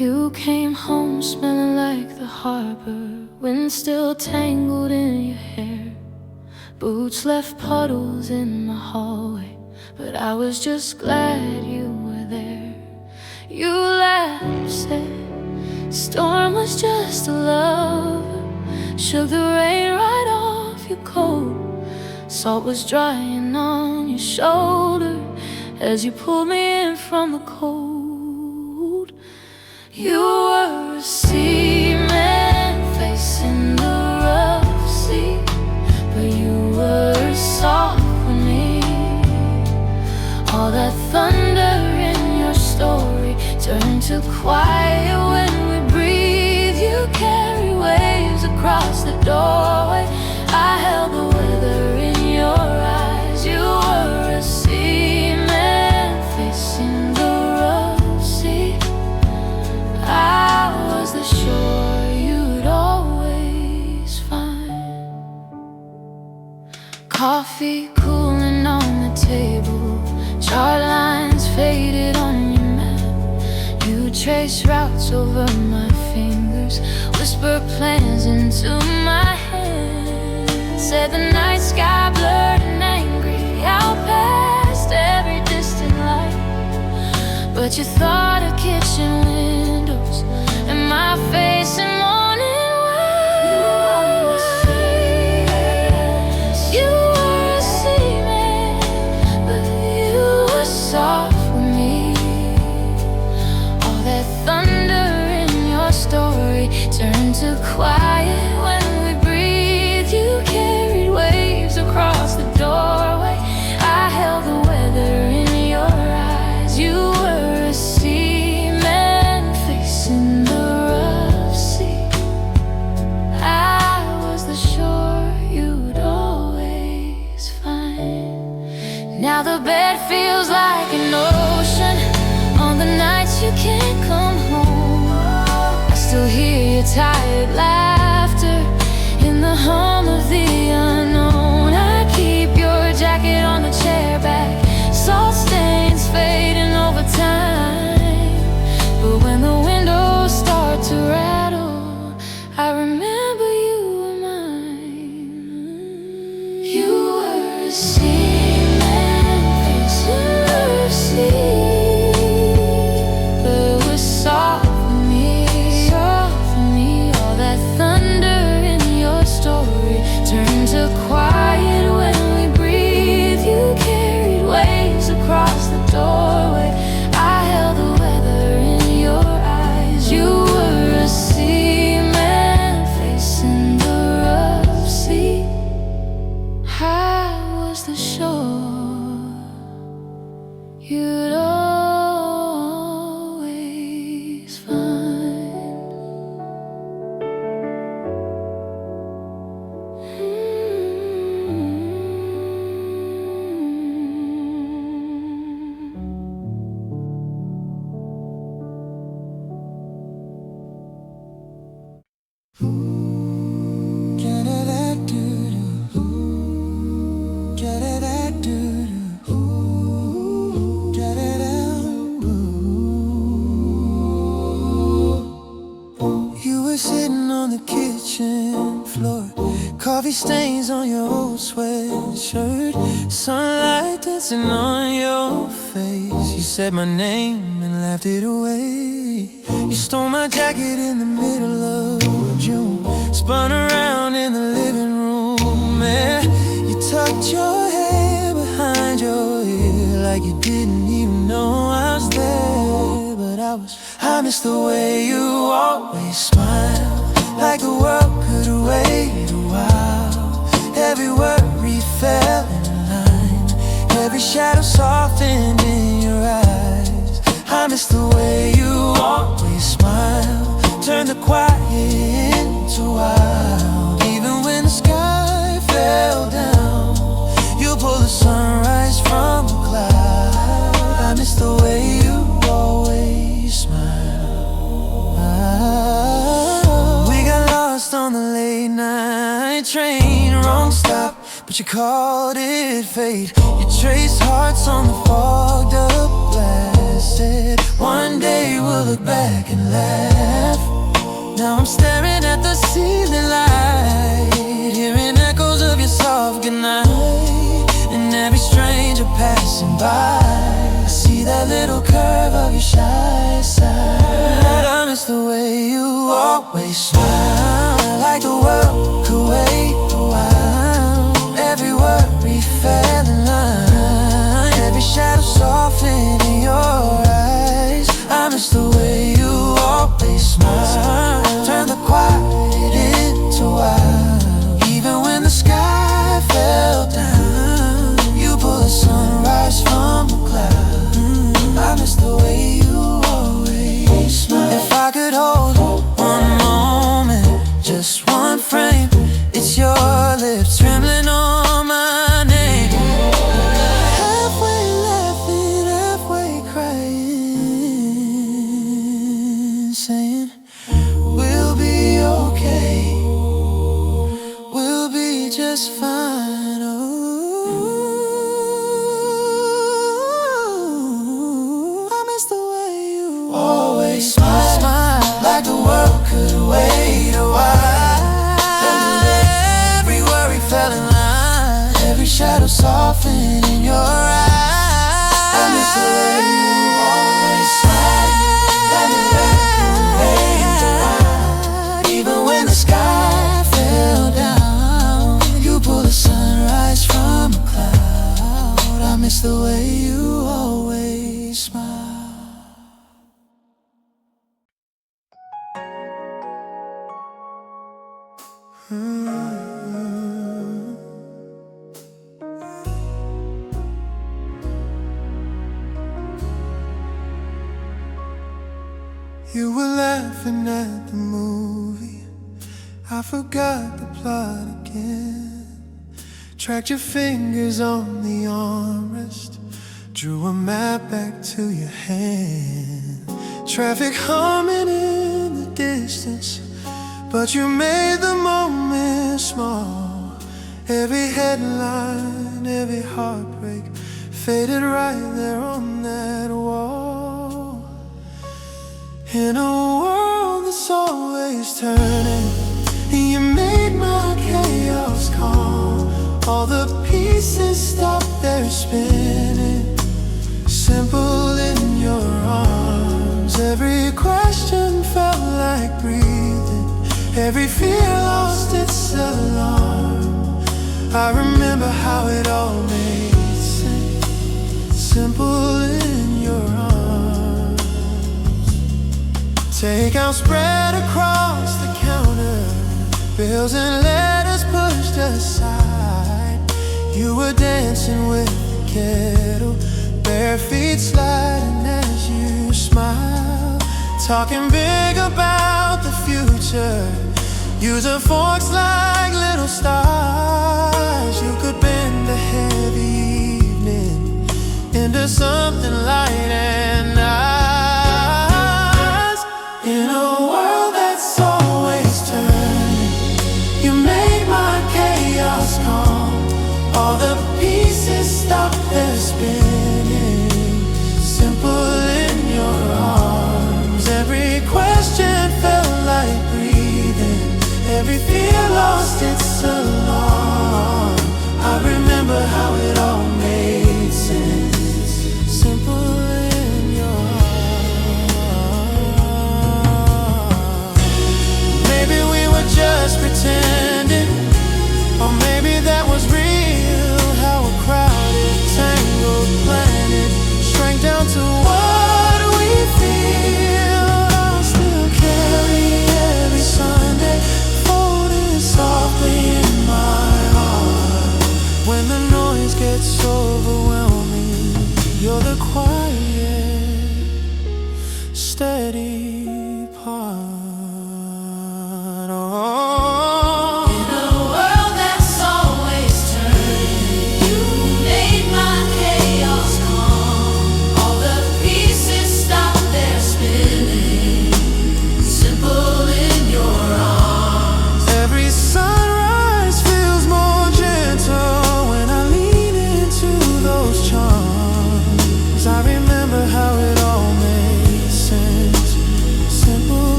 You came home smelling like the harbor, wind still tangled in your hair. Boots left puddles in the hallway, but I was just glad you were there. You laughed, said storm was just a lover, shook the rain right off your coat. Salt was drying on your shoulder as you pulled me in from the cold. You were a seaman facing the rough sea, but you were soft with me. All that thunder in your story turned to quiet when we breathe. You carry waves across the doorway, I held the weather in your eyes. You were a seaman facing the rough sea, I was the shore you'd always find. Coffee cooling on the table, chart lines faded on your map. You trace routes over my fingers, whisper plans into my head. Said the night sky blurred and angry, out past every distant light. But you thought of kitchen windows and my face in morning light. You were a seaman, but you were soft with me. All that thunder in your story turned to quiet when we breathed. You carried waves across the doorway, I held the weather in your eyes. You were a seaman facing the rough sea, I was the shore you'd always find. Now the bed feels like an ocean on the nights you can't come home. I still hear your tired laughter in the hum of the unknown. I keep your jacket on the chair back, salt stains fading over time. But when the windows start to rattle, I remember you were mine. You were a seaman facing the sea, but it was soft with me, soft with me. All that thunder in your story turned to quiet when we breathed. You carried waves across the doorway, I held the weather in your eyes. You were a seaman facing the rough sea, I was the shore you'd always find. You were sitting on the kitchen floor, coffee stains on your old sweatshirt, sunlight dancing on your face. You said my name and laughed it away. You stole my jacket in the middle of June, spun around in the living room, and you tucked your hair behind your ear like you didn't even know I was there. But I miss the way you always smile, like the world could wait a while. Every worry fell in line, every shadow softened in your eyes. I miss the way you always smile, turn the quiet into wild. Even when the sky fell down, you pull the sunrise from the cloud. I miss the way you always smile. We got lost on the late night train, wrong stop, but you called it fate. You traced hearts on the fogged up glass. said one day we'll look back and laugh. Now I'm staring at the ceiling light, hearing echoes of your soft goodnight. And every stranger passing by, I see that little curve of your shy side. I miss the way you always smile, like the world could wait a while. Every worry fell in line, every shadow softened in your eyes. I miss the way you always smile, turn the quiet into wild. Even when the sky fell down, you pull the sunrise from the cloud. I miss the way you always smile. If I could hold one moment, just one frame, it's your lips trembling on my name. Halfway laughing, halfway crying, saying we'll be okay, we'll be just fine. Ooh, I miss the way you always smile, like the world could wait a while. Every worry fell in line, every shadow softened in your eyes. I miss the way you always smile, like the world could wait a while. Even when the sky fell down, you pull the sunrise from a cloud. I miss the way you always smile. You were laughing at the movie, I forgot the plot again. Tracked your fingers on the armrest, drew a map back to your hand. Traffic humming in the distance, but you made the moment small. Every headline, every heartbreak faded right there on that wall. In a world that's always turning, you made my chaos calm. All the pieces stopped their spinning, simple in your arms. Every question felt like breathing, every fear lost its alarm. I remember how it all made sense, simple in your arms. Takeout spread across the counter, bills and letters pushed aside. You were dancing with the kettle, bare feet sliding as you smiled. Talking big about the future, using forks like little stars. You could bend a heavy evening into something light and nice. In a world that's always turning, you made my chaos calm. All the pieces stopped their spinning, simple in your arms. Every question felt like breathing, every fear lost its alarm. I remember how it all made sense, simple in your arms. Maybe we were just pretending, or maybe that was real. How a crowded, tangled planet shrank down to what we feel. I'll still carry every Sunday, folded softly in my heart. When the noise gets overwhelming, you're the quiet, steady part. Oh. In a world that's all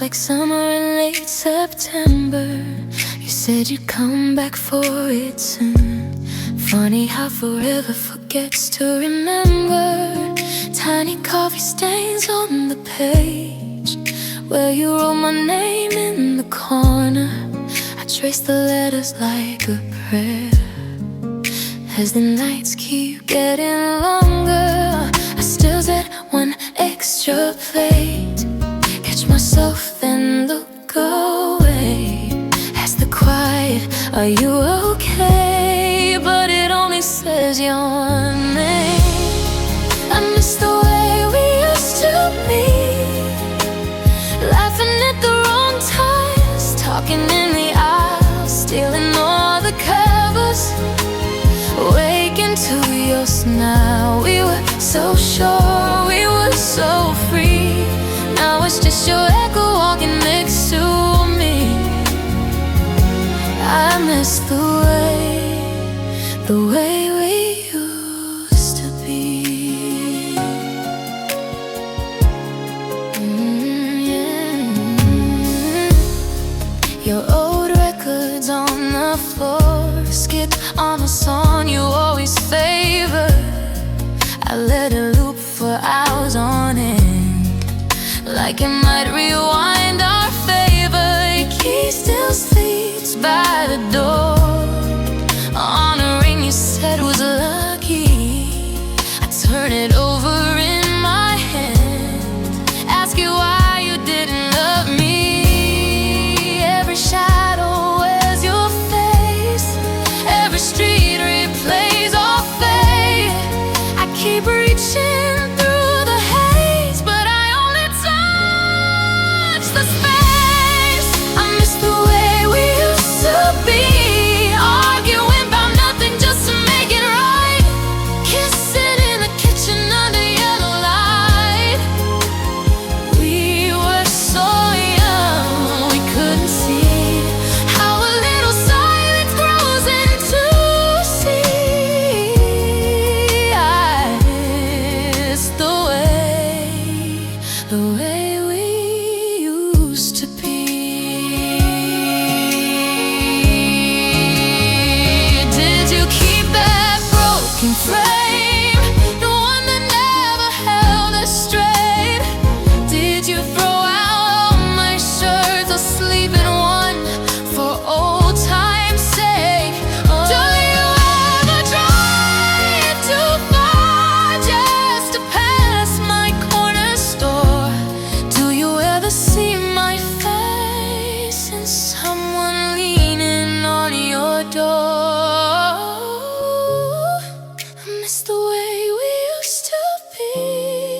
Smells like summer in late September. You said you'd come back for it soon. Funny how forever forgets to remember. Tiny coffee stains on the page where you wrote my name in the corner. I trace the letters like a prayer. As the nights keep getting longer, I still said one extra plate. Catch myself then look away. As the quiet, are you okay? But it only says your name. I miss the way we used to be, laughing at the wrong times, talking in the aisles, stealing all the covers, waking to your smile. We were so sure, we were so free. Now it's just your echo walking next to me. I miss the way we used to be. Your old records on the floor, skip on a song you always favored. I let it loop for hours on end, like it might rewind our favor. Your key still sleeps by the door, on a ring you said was lucky. I turn it over in my hand, ask you why you didn't love me. Every shadow wears your face, every street replays our fate. I keep reaching through the haze, but I only touch the space. I miss the way we used to be, arguing about nothing just to make it right, kissing in the kitchen under yellow light. We were so young, we couldn't see how a little silence grows into sea. I miss the way we used to be. Did you keep that broken frame, the one that never held us straight? Did you throw out all my shirts or sleep in one for old time's sake? Do you ever drive too far just to pass my corner store? Do you ever see my face in someone leaning on your door? I miss the way we used to be,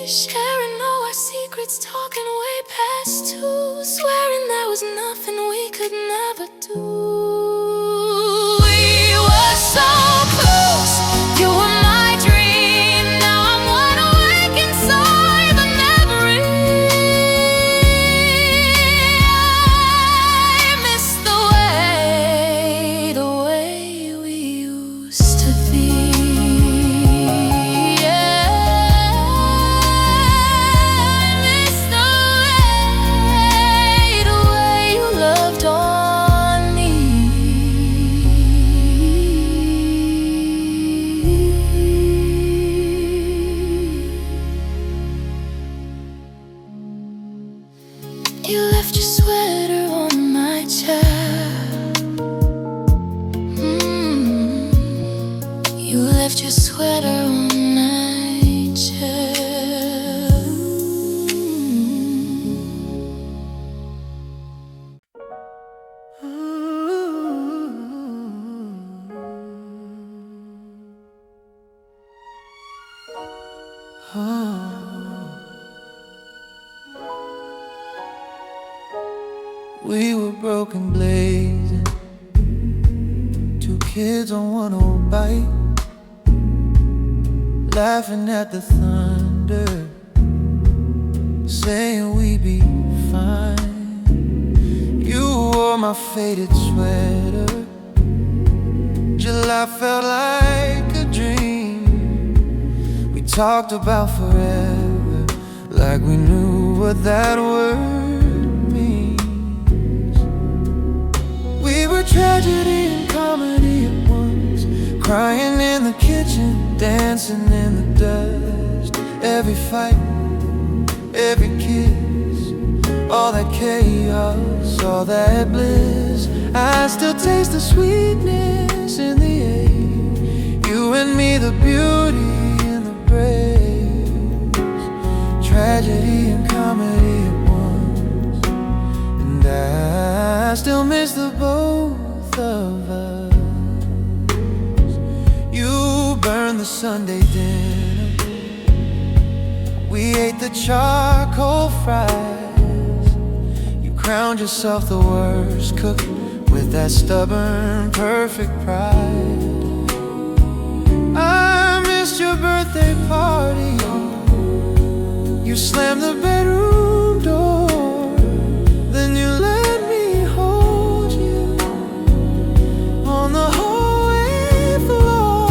sharing all our secrets, talking way past two, swearing there was nothing we could never do. We were so close, you were my dream. Now I'm wide awake inside the memory. I miss the way we used to be. Yeah, I miss the way you loved on me. You left your sweater on my chair. You left your sweater on my chair. We were broken blazing, two kids on one old bike, laughing at the thunder, saying we'd be fine. You wore my faded sweater, July felt like a dream. We talked about forever, like we knew what that word means. tragedy and comedy at once. Crying in the kitchen, dancing in the dust. Every fight, every kiss, all that chaos, all that bliss. I still taste the sweetness in the air. You and me, the beauty and the praise. Tragedy and comedy at once. And I still miss the both of us. You burned the Sunday dinner, we ate the charcoal fries. You crowned yourself the worst cook with that stubborn, perfect pride. I missed your birthday party. You slammed the bedroom door, then you let me hold you on the hallway floor.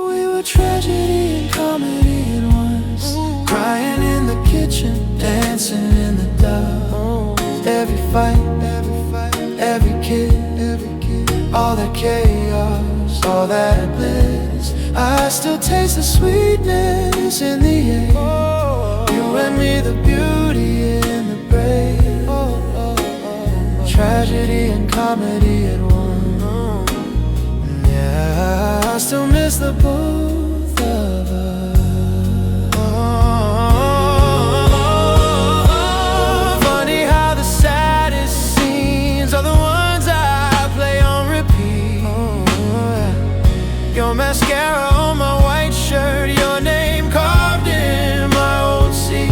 We were tragedy and comedy at once. Crying in the kitchen, dancing in the dark. Every fight, every kiss, all that chaos, all that bliss. I still taste the sweetness in the air. You and me, the beauty and the brave. Tragedy and comedy at once. Yeah, I still miss the both of us. Funny how the saddest scenes are the ones I play on repeat. Your mascara on my white shirt, your name carved in my old seat.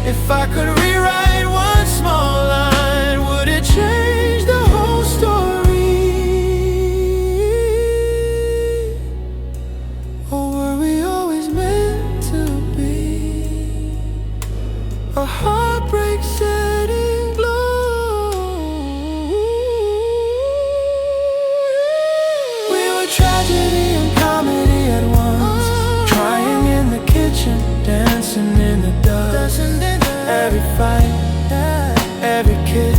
If I could rewrite one small line, would it change the whole story? Or were we always meant to be? A heartbreak setting glow. We were tragedy and comedy at once. Crying in the kitchen, dancing in the dust. Every fight, every kiss,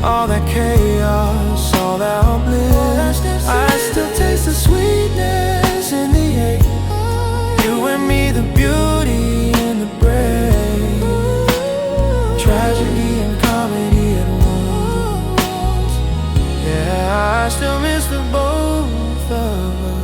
all that chaos, all that bliss. I still taste the sweetness in the air. You and me, the beauty and the brave. Tragedy and comedy at once. Yeah, I still miss the both of us.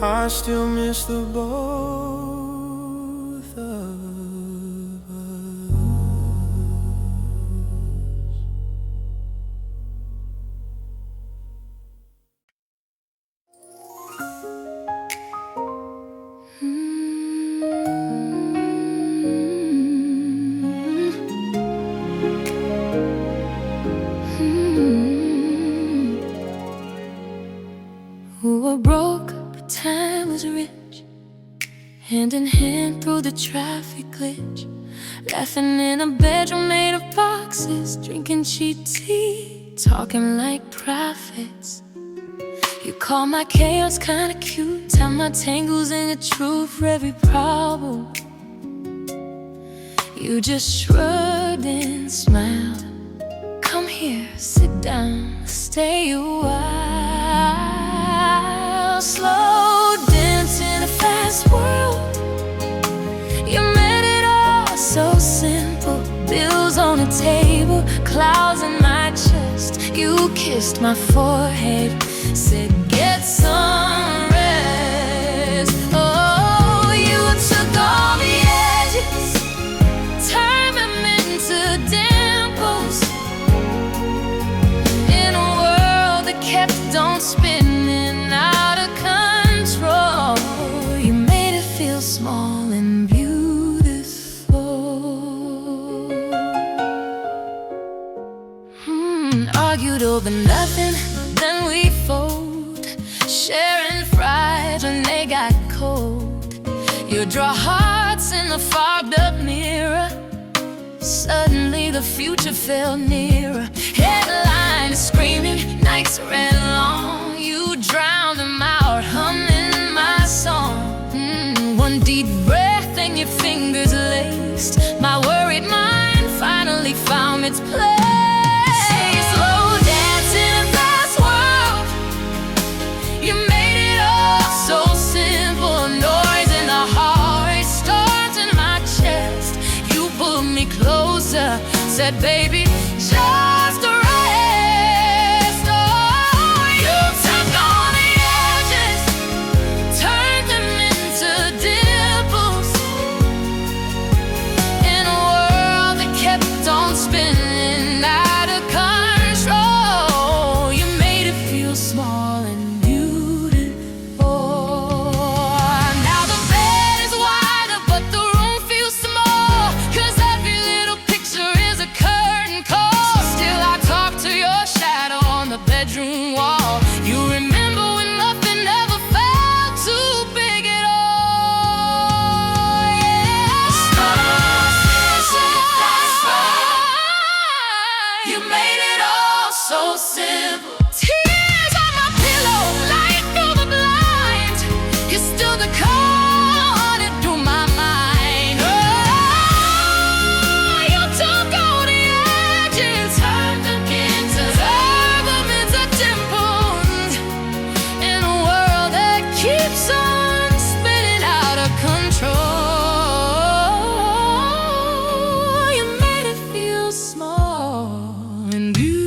I still miss the both of us. We were broke, but time was rich. Hand in hand through the traffic glitch. Laughing in a bedroom made of boxes. Drinking cheap tea, talking like prophets. You call my chaos kinda cute. Tie my tangles in the truth for every problem. You just shrugged and smiled. Come here, sit down, stay a while. Slow dance in a fast world. You made it all so simple. Bills on the table, clouds in my chest. You kissed my forehead, said get some rest. Oh, you took all the edges, turned them into dimples. In a world that kept on spinning out of control, you made it feel small and beautiful. Argued over nothing, then we fold, sharing fries when they got cold. You draw hearts in the fogged up mirror. Suddenly the future felt nearer. Headlines screaming, nights ran long. You drowned said, baby, just rest. Oh, you took all the edges, turned them into dimples, in a world that kept on spinning out of control. You made it feel small and beautiful. Now the bed is wider, but the room feels small, 'cause every little picture is a curtain call. Still I talk to your shadow on the bedroom wall. You remember when nothing ever felt too big at all. Yeah. You made it all so simple. Tears on my pillow, light through the blinds. You still the calling through my mind. Oh, you took all the edges, turned them into dimples, in a world that keeps on spinning out of control. You made it feel small and beautiful.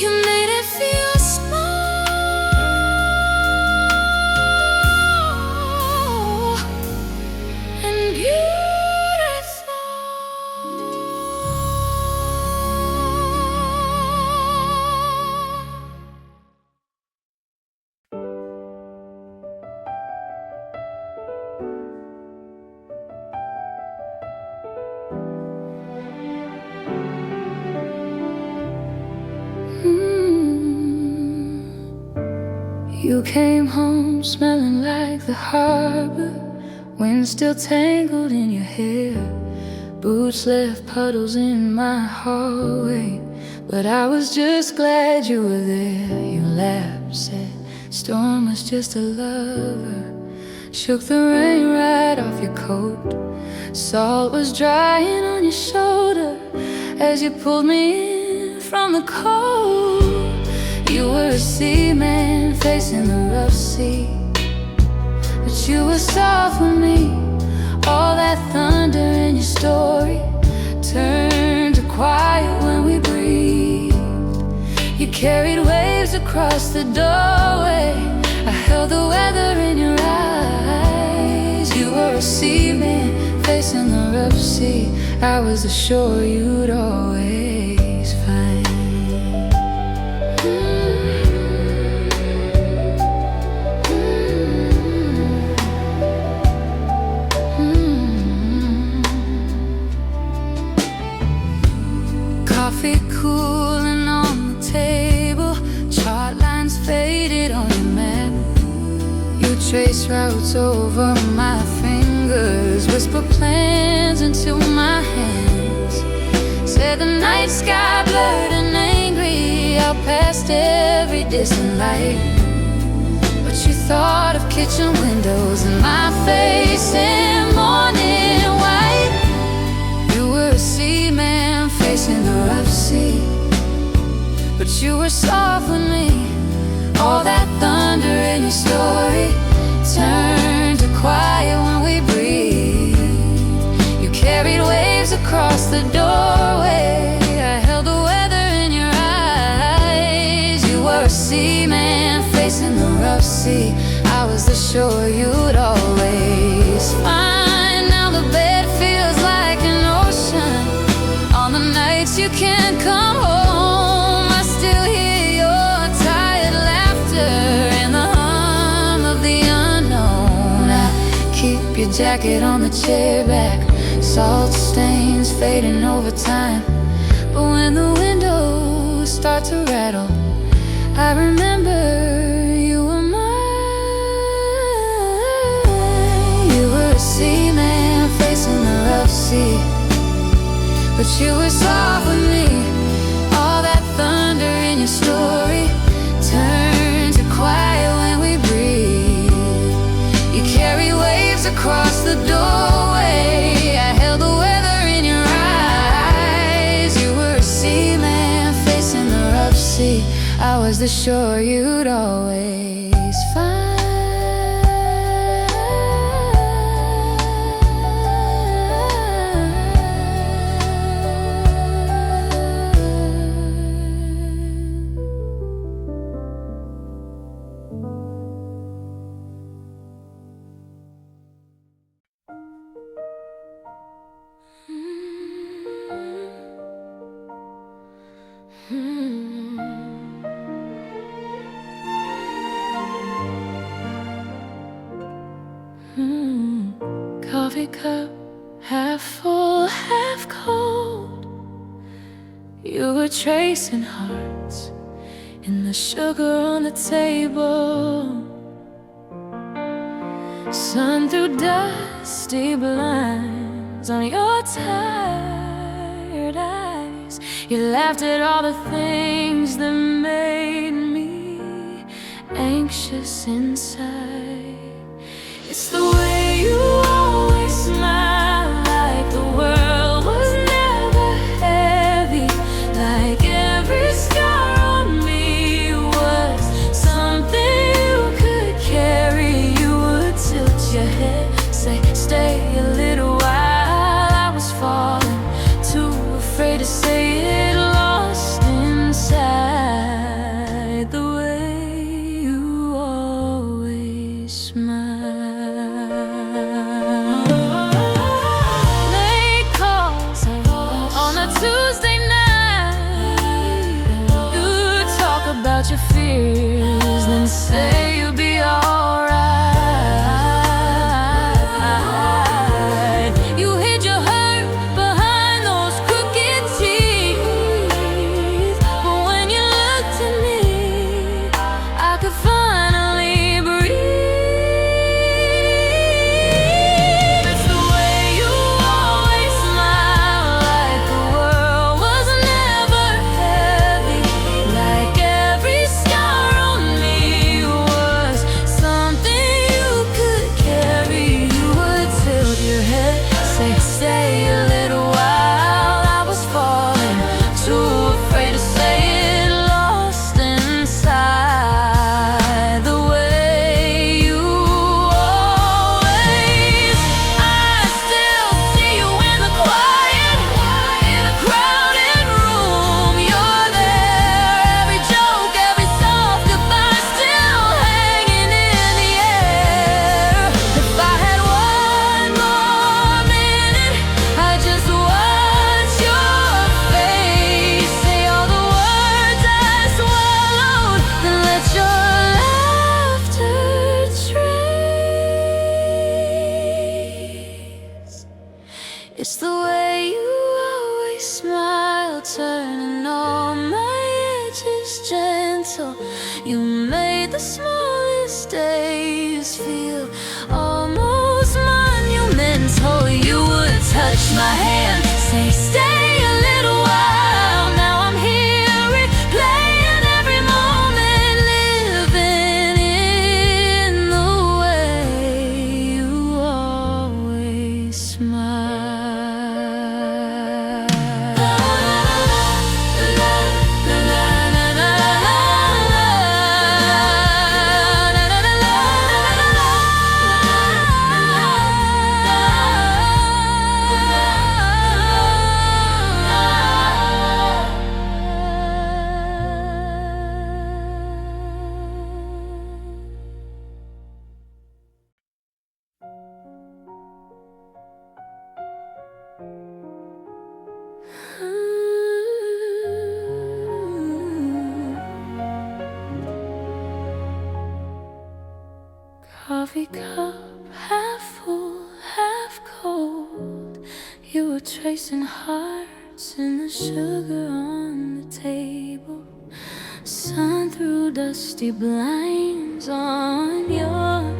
You made it feel small and beautiful. You came home smelling like the harbor, wind still tangled in your hair. Boots left puddles in my hallway, but I was just glad you were there. You laughed, said storm was just a lover, shook the rain right off your coat. Salt was drying on your shoulder as you pulled me in from the cold. You were a seaman facing the rough sea, but you were soft with me. All that thunder in your story turned to quiet when we breathed. You carried waves across the doorway, I held the weather in your eyes. You were a seaman facing the rough sea, I was the shore you'd always find. Coffee cooling on the table, chart lines faded on your map. You trace routes over my fingers, whisper plans into my hands. Said the night sky blurred and angry out past every distant light, but you thought of kitchen windows and my face in morning white. You were a seaman facing the rough sea, but you were soft with me. All that thunder in your story turned to quiet when we breathed. You carried waves across the doorway, I held the weather in your eyes. You were a seaman facing the rough sea, I was the shore you'd always find. Now the bed feels like an ocean. On the nights you can't come home, I still hear your tired laughter and the hum of the unknown. I keep your jacket on the chair back, salt stains fading over time. But when the windows start to rattle, I remember you were mine. You were a seaman facing the rough sea, but you were soft with me. All that thunder in your story turned to quiet when we breathed. You carry waves across the doorway, I held the weather in your eyes. You were a seaman facing the rough sea, I was the shore you'd always find. tracing hearts in the sugar on the table. Sun through dusty blinds on your tired eyes. You laughed at all the things that made me anxious inside. It's the way you always smile, like the world was never heavy, like every scar on me was something you could carry. You would tilt your head, say, stay a little while. I was falling, too afraid to say it, lost inside the way you always smile. Late calls on a Tuesday night. You talk about your fears, then say you'll be alright. You hid your hurt behind those crooked teeth, but when you looked at me, I could finally breathe. It's the way you always smile, like the world was never heavy, like every scar on me was something you could carry. You would tilt your head, say, stay a little while. I was falling, too afraid to say it, lost inside the way you always. I still see you in the quiet, in a crowded room. You're there, every joke, every soft goodbye still hanging in the air. If I had one more minute, I'd just watch your face, say all the words I swallowed, then let your laughter trace. It's the way you always smile, turning all my edges gentle. You made the smallest days feel almost monumental. You would touch my hand, say, stay a little while. Now I'm here replaying every moment, living in the way you always smile. Coffee cup, half full, half cold. You were tracing hearts in the sugar on the table. Sun through dusty blinds on your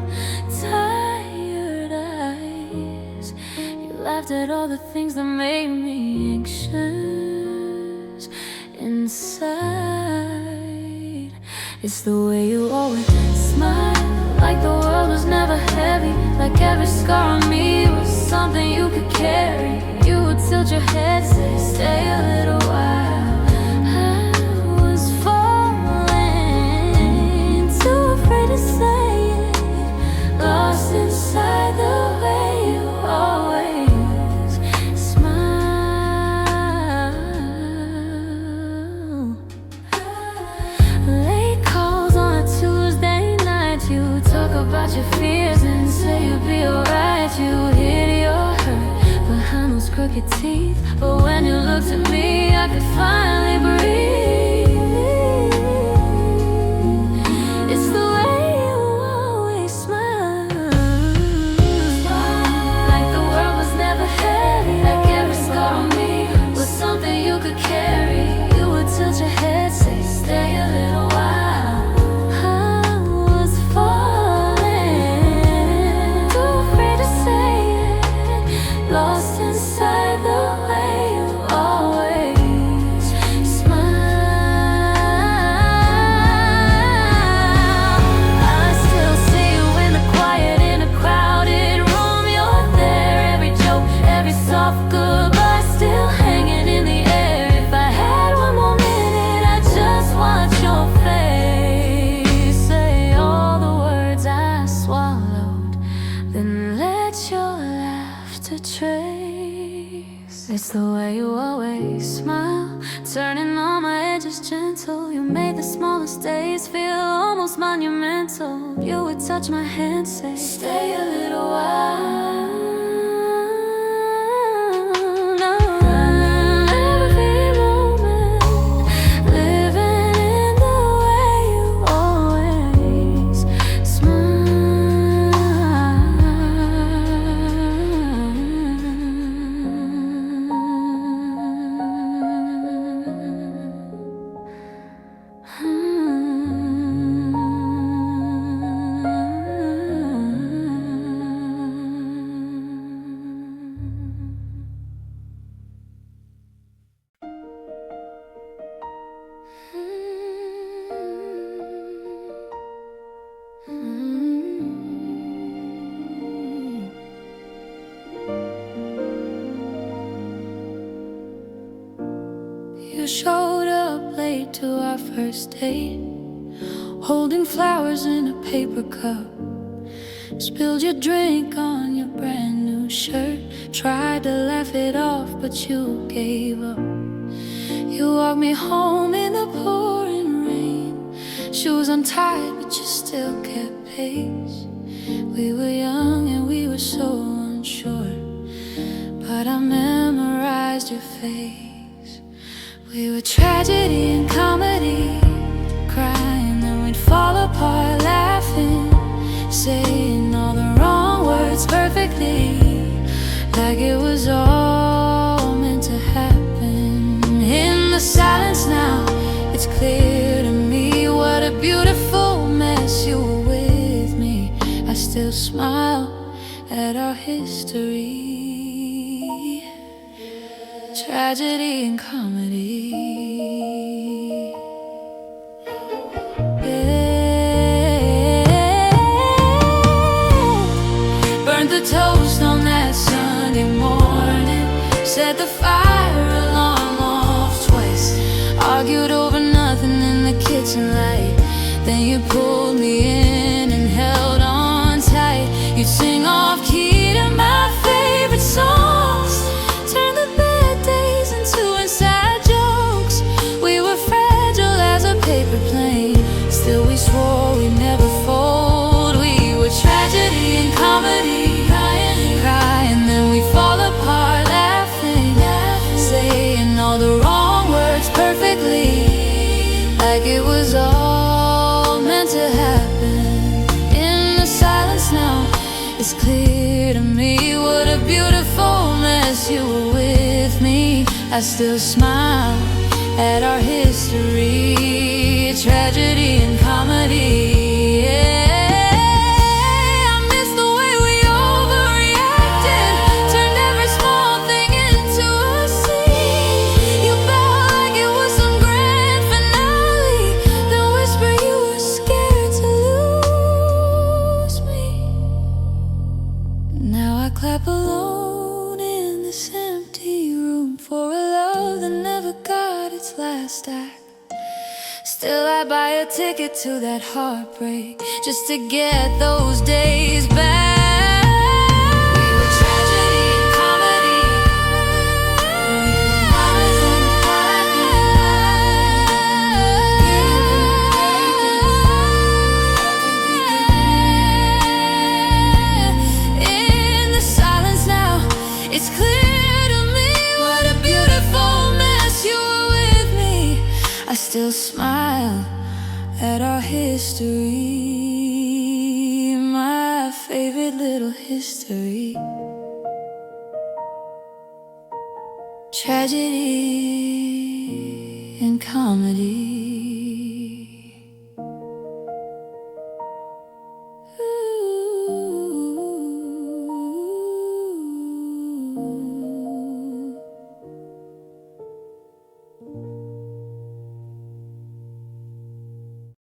tired eyes. You laughed at all the things that made me anxious inside. It's the way you always smile, like the world was never heavy, like every scar on me was something you could carry. You would tilt your head, say, stay a little while. I was falling, too afraid to say it, lost inside the way you always smile. Late calls on a Tuesday night. You talk about your fears and say you'll be alright. You hid your hurt behind those crooked teeth, but when you looked at me, I could finally breathe. It's the way you always smile, like the world was never heavy, like every scar on me was something you could carry. You would It's the way you always smile, turning all my edges gentle. You made the smallest days feel almost monumental. You would touch my hand, say, stay a little while. You showed up late to our first date, holding flowers in a paper cup. Spilled your drink on your brand new shirt. Tried to laugh it off, but you gave up. You walked me home in the pouring rain, shoes untied, but you still kept pace. We were young and we were so unsure, but I memorized your face. We were tragedy and comedy, crying, then we'd fall apart laughing, saying all the wrong words perfectly, like it was all meant to happen. In the silence now, it's clear to me what a beautiful mess you were with me. I still smile at our history, tragedy and comedy. Burnt the toast on that Sunday morning, set the fire alarm off twice, argued over nothing in the kitchen light. Then you pulled me in and held on tight. You'd sing off key to my favorite songs, turn the bad days into inside jokes. We were fragile as a paper plane, still we swore we'd never fold. We were tragedy and comedy, crying, then we fall apart laughing, saying all the wrong words perfectly, like it was all meant to happen. In the silence now, it's clear to me what a beautiful mess you were with me. I still smile at our history, tragedy and comedy. I miss the way we overreacted, turned every small thing into a scene. You felt like it was some grand finale, then whisper you were scared to lose me. Now I clap alone in this empty room for a love that never got its last act. Still I buy a ticket to that heartbreak just to get those days back. We were tragedy and comedy, in the silence now, it's clear to me what a beautiful mess you were with me. I still smile at our history, my favorite little history, tragedy and comedy.